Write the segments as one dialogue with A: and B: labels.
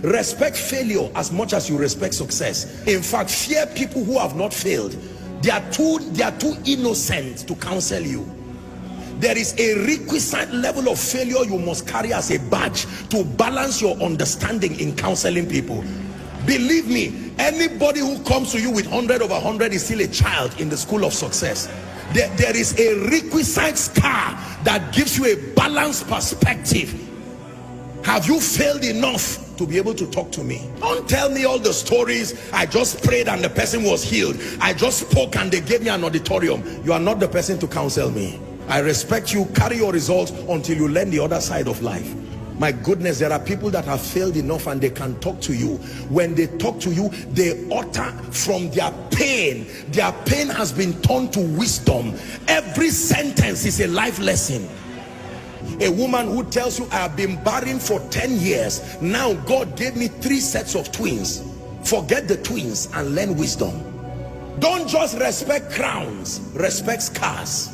A: Respect failure as much as you respect success. In fact, fear people who have not failed. They are too innocent to counsel you. There is a requisite level of failure you must carry as a badge to balance your understanding in counseling people. Believe me, anybody who comes to you with 100 over 100 is still a child in the school of success. There is a requisite scar that gives you a balanced perspective. Have you failed enough to be able to talk to me? Don't tell me all the stories. I just prayed and the person was healed. I just spoke and they gave me an auditorium. You are not the person to counsel me. I respect you. Carry your results until you learn the other side of life. My goodness, there are people that have failed enough and they can talk to you. When they talk to you, they utter from their pain. Their pain has been turned to wisdom. Every sentence is a life lesson. A woman who tells you, I have been barren for 10 years. Now God gave me 3 sets of twins. Forget the twins and learn wisdom. Don't just respect crowns, respect scars.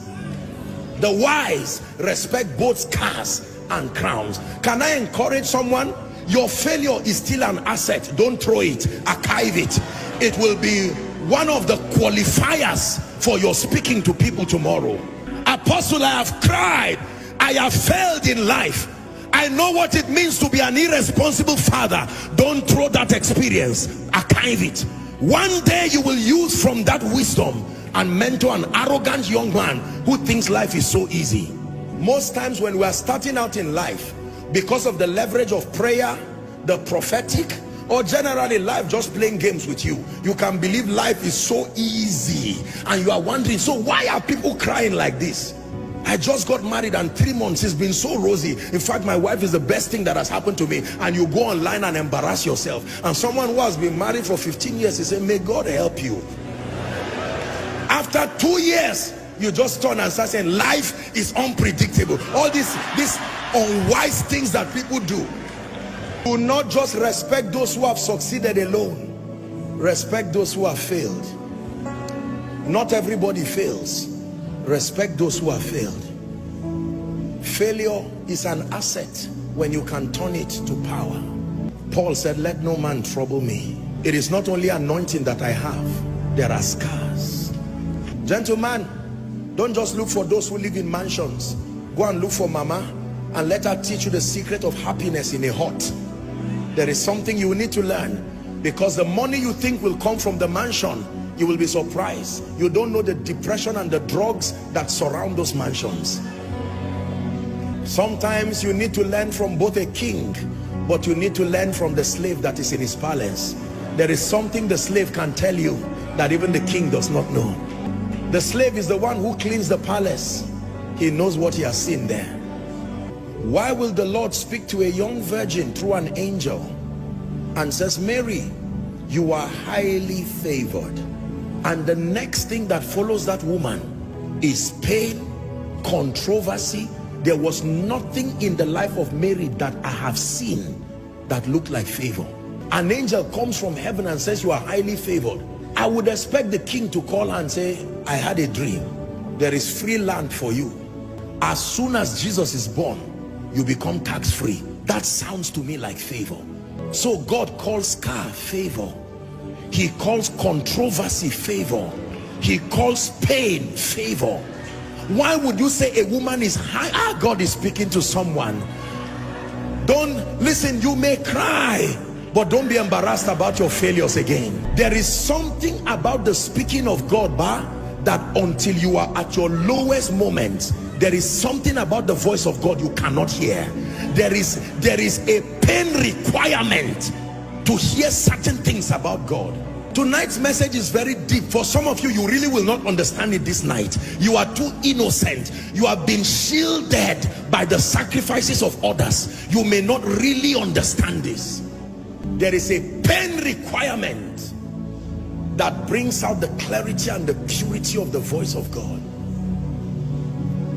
A: The wise respect both scars and crowns. Can I encourage someone? Your failure is still an asset. Don't throw it, archive it. It will be one of the qualifiers for your speaking to people tomorrow. Apostle, I have cried, I have failed in life. I know what it means to be an irresponsible father. Don't throw that experience, archive it. One day you will use from that wisdom and mentor an arrogant young man who thinks life is so easy. Most times when we are starting out in life, because of the leverage of prayer, the prophetic, or generally life just playing games with you, you can believe life is so easy and you are wondering, so why are people crying like this? I just got married and 3 months it's been so rosy. In fact, my wife is the best thing that has happened to me. And you go online and embarrass yourself. And someone who has been married for 15 years, he said, may God help you. After 2 years, you just turn and start saying life is unpredictable. All these unwise things that people do. Do not just respect those who have succeeded alone. Respect those who have failed. Not everybody fails. Respect those who have failed. Failure is an asset when you can turn it to power. Paul said, let no man trouble me. It is not only anointing that I have, there are scars. Gentlemen, don't just look for those who live in mansions. Go and look for mama and let her teach you the secret of happiness in a hut. There is something you need to learn, because the money you think will come from the mansion, you will be surprised. You don't know the depression and the drugs that surround those mansions. Sometimes you need to learn from both a king, but you need to learn from the slave that is in his palace. There is something the slave can tell you that even the king does not know. The slave is the one who cleans the palace. He knows what he has seen there. Why will the Lord speak to a young virgin through an angel and says, Mary, you are highly favored? And the next thing that follows that woman is pain, controversy. There was nothing in the life of Mary that I have seen that looked like favor. An angel comes from heaven and says, you are highly favored. I would expect the king to call her and say, I had a dream. There is free land for you. As soon as Jesus is born, you become tax-free. That sounds to me like favor. So God calls scar favor. He calls controversy favor. He calls pain favor. Why would you say a woman is high? God is speaking to someone. Don't listen, you may cry, but don't be embarrassed about your failures again. There is something about the speaking of God, that until you are at your lowest moment, there is something about the voice of God you cannot hear. There is a pain requirement to hear certain things about God. Tonight's message is very deep. For some of you, you really will not understand it this night. You are too innocent. You have been shielded by the sacrifices of others. You may not really understand this. There is a pain requirement that brings out the clarity and the purity of the voice of God.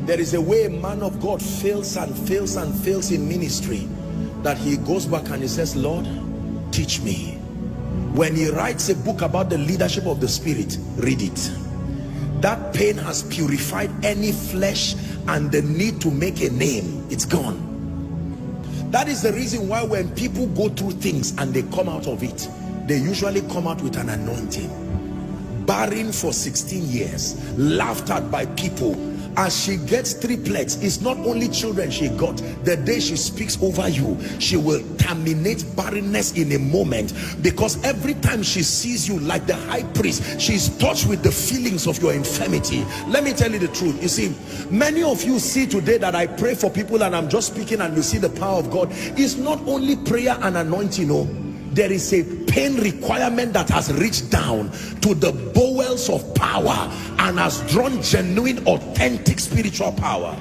A: There is a way a man of God fails and fails and fails in ministry, that he goes back and he says, Lord, teach me. When he writes a book about the leadership of the Spirit, read it. That pain has purified any flesh and the need to make a name. It's gone. That is the reason why when people go through things and they come out of it, they usually come out with an anointing. Barren for 16 years, laughed at by people. As she gets triplets, it's not only children she got. The day she speaks over you, she will terminate barrenness in a moment, because every time she sees you, like the high priest, she's touched with the feelings of your infirmity. Let me tell you the truth. You see, many of you see today that I pray for people and I'm just speaking and you see the power of God. It's not only prayer and anointing, no. There is a pain requirement that has reached down to the bowels of power and has drawn genuine, authentic spiritual power.